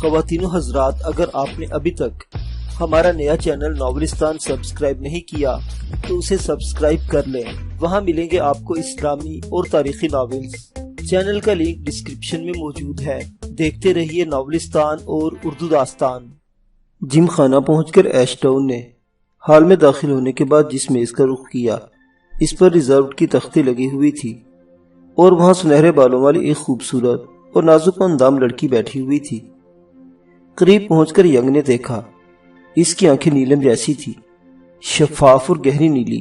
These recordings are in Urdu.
خواتین و حضرات، اگر آپ نے ابھی تک ہمارا نیا چینل ناولستان سبسکرائب نہیں کیا تو اسے سبسکرائب کر لیں۔ وہاں ملیں گے آپ کو اسلامی اور تاریخی ناولز۔ چینل کا لنک ڈسکرپشن میں موجود ہے۔ دیکھتے رہیے ناولستان اور اردو داستان۔ جم خانہ پہنچ کر ایش ٹاؤن نے ہال میں داخل ہونے کے بعد جس میز کا رخ کیا، اس پر ریزروڈ کی تختی لگی ہوئی تھی اور وہاں سنہرے بالوں والی ایک خوبصورت اور نازک اندام لڑکی بیٹھی ہوئی تھی۔ قریب پہنچ کر ینگ نے دیکھا، اس کی آنکھیں نیلم جیسی تھی، شفاف اور گہری نیلی۔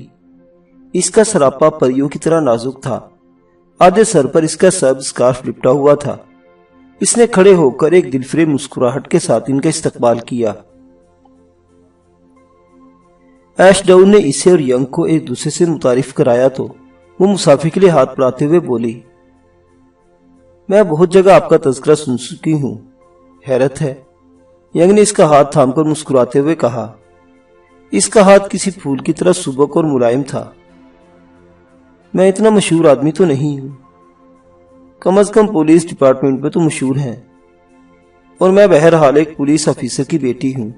اس کا سراپا پریوں کی طرح نازک تھا۔ آدھے سر پر اس کا سبز سکارف لپٹا ہوا تھا۔ اس نے کھڑے ہو کر ایک دلفریب مسکراہٹ کے ساتھ ان کا استقبال کیا۔ ایش ڈاؤن نے اسے اور ینگ کو ایک دوسرے سے متعارف کرایا تو وہ مسافر کے لیے ہاتھ بڑھاتے ہوئے بولی، میں بہت جگہ آپ کا تذکرہ سن چکی ہوں، حیرت ہے۔ ینگ نے اس کا ہاتھ تھام کر مسکراتے ہوئے کہا۔ اس کا ہاتھ کسی پھول کی طرح سبک اور ملائم تھا۔ میں اتنا مشہور آدمی تو نہیں ہوں، کم از کم پولیس ڈپارٹمنٹ میں تو مشہور ہیں، اور میں بہرحال ایک پولیس آفیسر کی بیٹی ہوں۔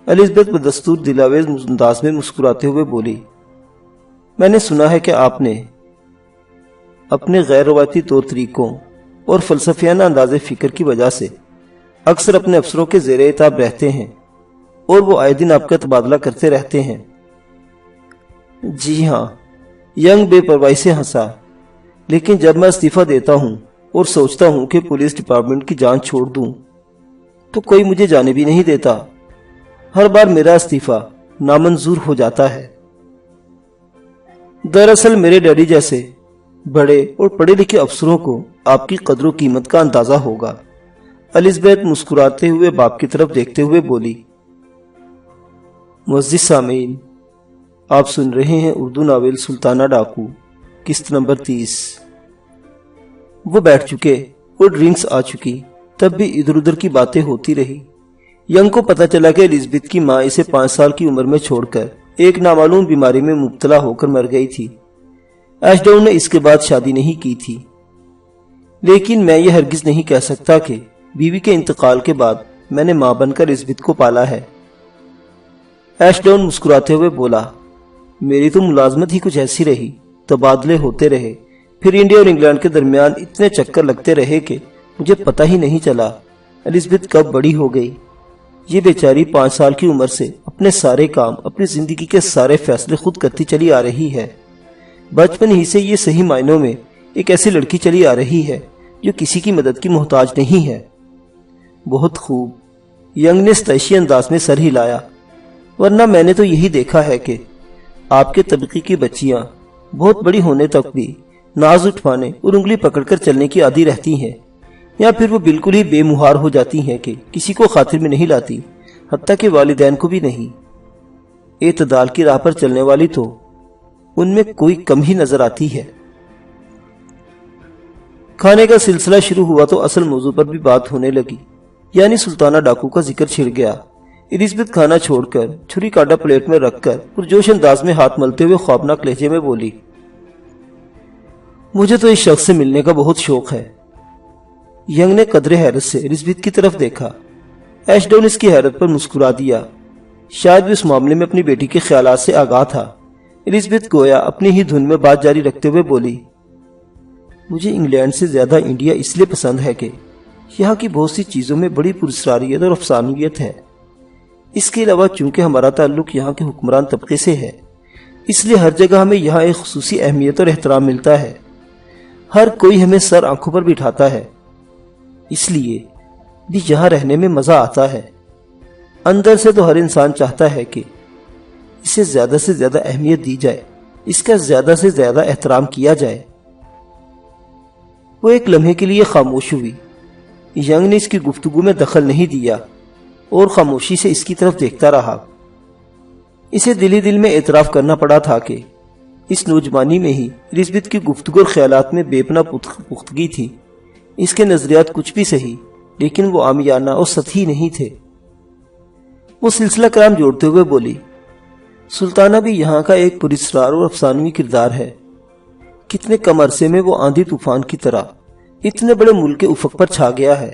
الزبتھ بدستور دلاویز انداز میں مسکراتے ہوئے بولی، میں نے سنا ہے کہ آپ نے اپنے غیر روایتی طور طریقوں اور فلسفیانہ انداز فکر کی وجہ سے اکثر اپنے افسروں کے زیر اعتاب رہتے ہیں اور وہ آئے دن آپ کا تبادلہ کرتے رہتے ہیں۔ جی ہاں، ینگ بے پرواہی سے ہنسا، لیکن جب میں استعفیٰ دیتا ہوں اور سوچتا ہوں کہ پولیس ڈپارٹمنٹ کی جان چھوڑ دوں تو کوئی مجھے جانے بھی نہیں دیتا۔ ہر بار میرا استعفیٰ نامنظور ہو جاتا ہے۔ دراصل میرے ڈیڈی جیسے بڑے اور پڑھے لکھے افسروں کو آپ کی قدر و قیمت کا اندازہ ہوگا۔ الزبتھ مسکراتے ہوئے باپ کی طرف دیکھتے ہوئے بولی۔ معزز سامعین، آپ سن رہے ہیں اردو ناول سلطانہ ڈاکو، قسط نمبر 30۔ وہ بیٹھ چکے اور ڈرنکس آ چکی، تب بھی ادھر ادھر کی باتیں ہوتی رہی۔ ینگ کو پتا چلا کہ الزبتھ کی ماں اسے 5 سال کی عمر میں چھوڑ کر ایک نامعلوم بیماری میں مبتلا ہو کر مر گئی تھی۔ ایش ڈاؤن نے اس کے بعد شادی نہیں کی تھی، لیکن میں یہ ہرگز نہیں کہہ سکتا کہ بیوی کے انتقال کے بعد میں نے ماں بن کر الزبتھ کو پالا ہے۔ ایش ڈاؤن مسکراتے ہوئے بولا، میری تو ملازمت ہی کچھ ایسی رہی، تبادلے ہوتے رہے، پھر انڈیا اور انگلینڈ کے درمیان اتنے چکر لگتے رہے کہ مجھے پتہ ہی نہیں چلا الزبتھ کب بڑی ہو گئی۔ یہ بیچاری 5 سال کی عمر سے اپنے سارے کام، اپنی زندگی کے سارے فیصلے خود کرتی چلی آ رہی ہے۔ بچپن ہی سے یہ صحیح معنوں میں ایک ایسی لڑکی چلی آ رہی ہے جو کسی کی مدد کی محتاج نہیں ہے۔ بہت خوب، ینگ نے ستائشی انداز میں سر ہلایا، ورنہ میں نے تو یہی دیکھا ہے کہ آپ کے طبقے کی بچیاں بہت بڑی ہونے تک بھی ناز اٹھوانے اور انگلی پکڑ کر چلنے کی عادی رہتی ہیں، یا پھر وہ بالکل ہی بے مہار ہو جاتی ہیں کہ کسی کو خاطر میں نہیں لاتی، حتیٰ کہ والدین کو بھی نہیں۔ اعتدال کی راہ پر چلنے والی تو ان میں کوئی کم ہی نظر آتی ہے۔ کھانے کا سلسلہ شروع ہوا تو اصل موضوع پر بھی بات ہونے لگی، یعنی سلطانہ ڈاکو کا ذکر چھڑ گیا۔ الزبتھ کھانا چھوڑ کر چھری کانٹا پلیٹ میں رکھ کر پرجوش انداز میں ہاتھ ملتے ہوئے خوابناک لہجے میں بولی، مجھے تو اس شخص سے ملنے کا بہت شوق ہے۔ ینگ نے قدرے حیرت سے الزبتھ کی طرف دیکھا۔ ایش ڈاؤن اس کی حیرت پر مسکرا دیا، شاید وہ اس معاملے میں اپنی بیٹی کے خیالات سے آگاہ تھا۔ الزبتھ گویا اپنی ہی دھن میں بات جاری رکھتے ہوئے بولی، مجھے انگلینڈ سے زیادہ انڈیا اس لیے پسند ہے کہ یہاں کی بہت سی چیزوں میں بڑی پراسراریت اور افسانویت ہے۔ اس کے علاوہ چونکہ ہمارا تعلق یہاں کے حکمران طبقے سے ہے، اس لیے ہر جگہ ہمیں یہاں ایک خصوصی اہمیت اور احترام ملتا ہے۔ ہر کوئی ہمیں سر آنکھوں پر بٹھاتا ہے، اس لیے بھی یہاں رہنے میں مزہ آتا ہے۔ اندر سے تو ہر انسان چاہتا ہے کہ اسے زیادہ سے زیادہ اہمیت دی جائے، اس کا زیادہ سے زیادہ احترام کیا جائے۔ وہ ایک لمحے کے لیے خاموش ہوئی۔ ینگ نے اس کی گفتگو میں دخل نہیں دیا اور خاموشی سے اس کی طرف دیکھتا رہا۔ اسے دل ہی دل میں اعتراف کرنا پڑا تھا کہ اس نوجوانی میں ہی الزبتھ کی گفتگو اور خیالات میں بے پناہ پختگی تھی۔ اس کے نظریات کچھ بھی صحیح، لیکن وہ عامیانہ اور سطحی نہیں تھے۔ وہ سلسلہ کلام جوڑتے ہوئے بولی، سلطانہ بھی یہاں کا ایک پراسرار اور افسانوی کردار ہے۔ کتنے کم عرصے میں وہ آندھی طوفان کی طرح اتنے بڑے ملک کے افق پر چھا گیا ہے۔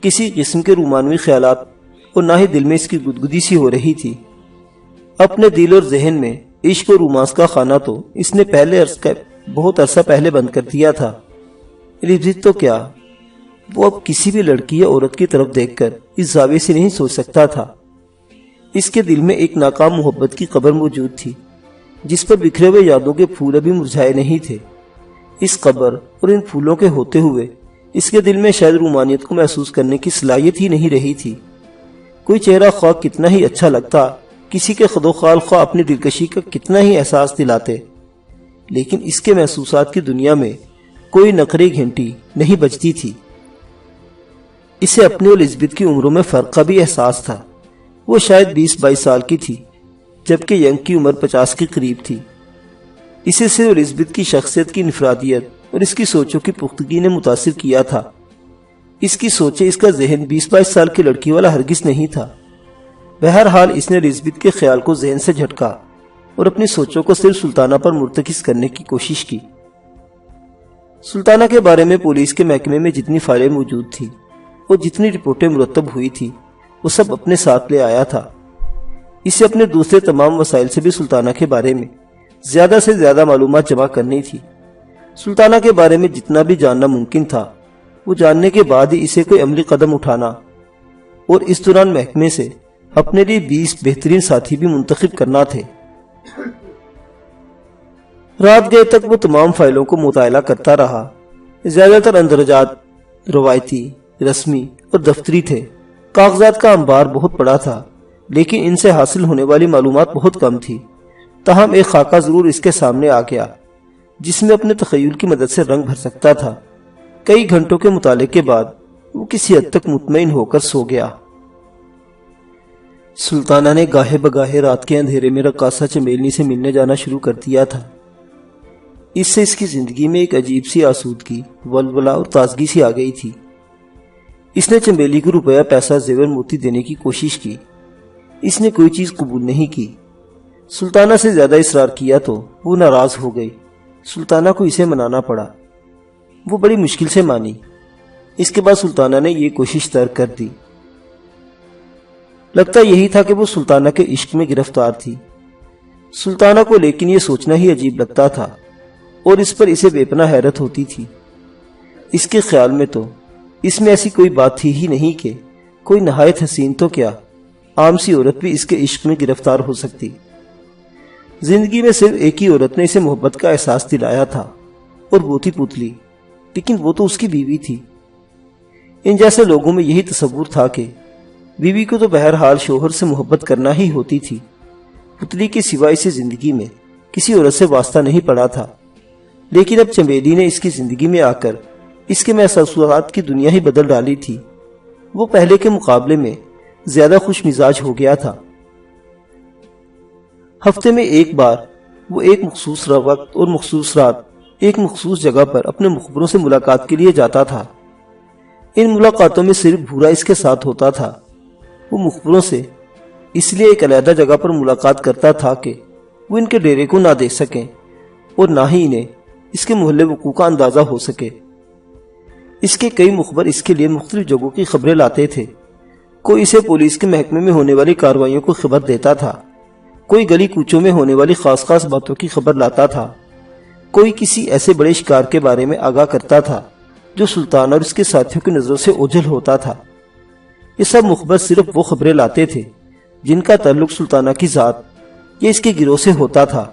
کسی قسم کے رومانوی خیالات اور نہ ہی دل میں اس کی گدگدی سی ہو رہی تھی۔ اپنے دل اور ذہن میں عشق اور رومانس کا خانہ تو اس نے بہت عرصہ پہلے بند کر دیا تھا۔ الزبتھ تو کیا، وہ اب کسی بھی لڑکی یا عورت کی طرف دیکھ کر اس زاویے سے نہیں سوچ سکتا تھا۔ اس کے دل میں ایک ناکام محبت کی قبر موجود تھی جس پر بکھرے ہوئے یادوں کے پھول ابھی مرجھائے نہیں تھے۔ اس قبر اور ان پھولوں کے ہوتے ہوئے اس کے دل میں شاید رومانیت کو محسوس کرنے کی صلاحیت ہی نہیں رہی تھی۔ کوئی چہرہ خواہ کتنا ہی اچھا لگتا، کسی کے خد و خال خواہ اپنی دلکشی کا کتنا ہی احساس دلاتے، لیکن اس کے محسوسات کی دنیا میں کوئی نقرے گھنٹی نہیں بجتی تھی۔ اسے اپنی اور الزبتھ کی عمروں میں فرق کا بھی احساس تھا۔ وہ شاید 20-22 سال کی تھی جبکہ ینگ کی عمر 50 کے قریب تھی۔ اسے صرف الزبتھ کی شخصیت کی انفرادیت اور اس کی سوچوں کی پختگی نے متاثر کیا تھا۔ اس کی سوچیں، اس کا ذہن 20-22 سال کی لڑکی والا ہرگز نہیں تھا۔ بہرحال اس نے الزبتھ کے خیال کو ذہن سے جھٹکا اور اپنی سوچوں کو صرف سلطانہ پر مرتکز کرنے کی کوشش کی۔ سلطانہ کے بارے میں پولیس کے محکمے میں جتنی فائلیں موجود تھی اور جتنی رپورٹیں مرتب ہوئی تھی وہ سب اپنے ساتھ لے آیا تھا۔ اسے اپنے دوسرے تمام وسائل سے بھی سلطانہ کے بارے میں زیادہ سے زیادہ معلومات جمع کرنی تھی۔ سلطانہ کے بارے میں جتنا بھی جاننا ممکن تھا وہ جاننے کے بعد ہی اسے کوئی عملی قدم اٹھانا اور اس دوران محکمے سے اپنے لیے 20 بہترین ساتھی بھی منتخب کرنا تھے۔ رات گئے تک وہ تمام فائلوں کو مطالعہ کرتا رہا۔ زیادہ تر اندراجات روایتی، رسمی اور دفتری تھے۔ کاغذات کا انبار بہت بڑا تھا لیکن ان سے حاصل ہونے والی معلومات بہت کم تھی۔ تاہم ایک خاکہ ضرور اس کے سامنے آ گیا جس میں اپنے تخیل کی مدد سے رنگ بھر سکتا تھا۔ کئی گھنٹوں کے مطالعے کے بعد وہ کسی حد تک مطمئن ہو کر سو گیا۔ سلطانہ نے گاہے بگاہے رات کے اندھیرے میں رقاصہ چمیلنی سے ملنے جانا شروع کر دیا تھا۔ اس سے اس کی زندگی میں ایک عجیب سی آسودگی، ولولہ اور تازگی سی آ گئی تھی۔ اس نے چمیلی کو روپیہ، پیسہ، زیور موتی دینے کی کوشش کی۔ اس نے کوئی چیز قبول نہیں کی۔ سلطانہ سے زیادہ اصرار کیا تو وہ ناراض ہو گئی۔ سلطانہ کو اسے منانا پڑا۔ وہ بڑی مشکل سے مانی۔ اس کے بعد سلطانہ نے یہ کوشش ترک کر دی۔ لگتا یہی تھا کہ وہ سلطانہ کے عشق میں گرفتار تھی۔ سلطانہ کو لیکن یہ سوچنا ہی عجیب لگتا تھا اور اس پر اسے بے پناہ حیرت ہوتی تھی۔ اس کے خیال میں تو اس میں ایسی کوئی بات تھی ہی نہیں کہ کوئی نہایت حسین تو کیا عام سی عورت بھی اس کے عشق میں گرفتار ہو سکتی۔ زندگی میں صرف ایک ہی عورت نے اسے محبت کا احساس دلایا تھا اور وہ تھی پتلی، لیکن وہ تو اس کی بیوی تھی۔ ان جیسے لوگوں میں یہی تصور تھا کہ بیوی کو تو بہرحال شوہر سے محبت کرنا ہی ہوتی تھی۔ پتلی کے سوا اسے زندگی میں کسی عورت سے واسطہ نہیں پڑا تھا، لیکن اب چمیلی نے اس کی زندگی میں آ کر اس کے محسوسات کی دنیا ہی بدل ڈالی تھی۔ وہ پہلے کے مقابلے میں زیادہ خوش مزاج ہو گیا تھا۔ ہفتے میں ایک بار وہ ایک مخصوص وقت اور مخصوص رات ایک مخصوص جگہ پر اپنے مخبروں سے ملاقات کے لیے جاتا تھا۔ ان ملاقاتوں میں صرف بھورا اس کے ساتھ ہوتا تھا۔ وہ مخبروں سے اس لیے ایک علیحدہ جگہ پر ملاقات کرتا تھا کہ وہ ان کے ڈیرے کو نہ دیکھ سکیں اور نہ ہی انہیں اس کے محل وقوع کا اندازہ ہو سکے۔ اس کے کئی مخبر اس کے لیے مختلف جگہوں کی خبریں لاتے تھے۔ کوئی اسے پولیس کے محکمے میں ہونے والی کارروائیوں کو خبر دیتا تھا، کوئی گلی کوچوں میں ہونے والی خاص باتوں کی خبر لاتا تھا، کوئی کسی ایسے بڑے شکار کے بارے میں آگاہ کرتا تھا جو سلطان اور اس کے ساتھیوں کی نظروں سے اوجھل ہوتا تھا۔ یہ سب مخبر صرف وہ خبریں لاتے تھے جن کا تعلق سلطانہ کی ذات یا اس کے گروہ سے ہوتا تھا،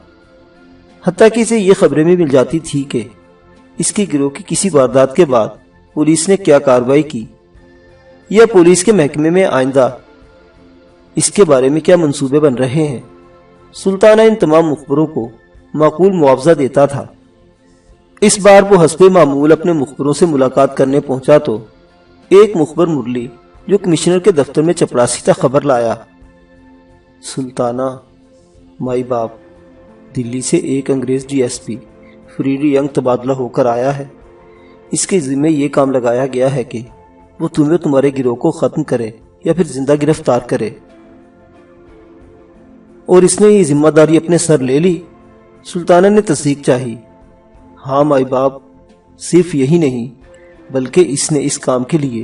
حتیٰ کہ اسے یہ خبریں بھی مل جاتی تھی کہ اس کے گروہ کی کسی واردات کے بعد پولیس نے کیا کارروائی کی یا پولیس کے محکمے میں آئندہ اس کے بارے میں کیا منصوبے بن رہے ہیں۔ سلطانہ ان تمام مخبروں کو معقول معاوضہ دیتا تھا۔ اس بار وہ حسب معمول اپنے مخبروں سے ملاقات کرنے پہنچا تو ایک مخبر مرلی جو کمشنر کے دفتر میں چپڑاسی تھا خبر لایا، سلطانہ مائی باپ، دلی سے ایک انگریز D S P Freddie young تبادلہ ہو کر آیا ہے۔ اس کے ذمہ یہ کام لگایا گیا ہے کہ وہ تمہیں تمہارے گروہ کو ختم کرے یا پھر زندہ گرفتار کرے۔ اور اس نے یہ ذمہ داری اپنے سر لے لی؟ سلطانہ نے تصدیق چاہی۔ ہاں مائی باپ، صرف یہی نہیں بلکہ اس نے اس کام کے لیے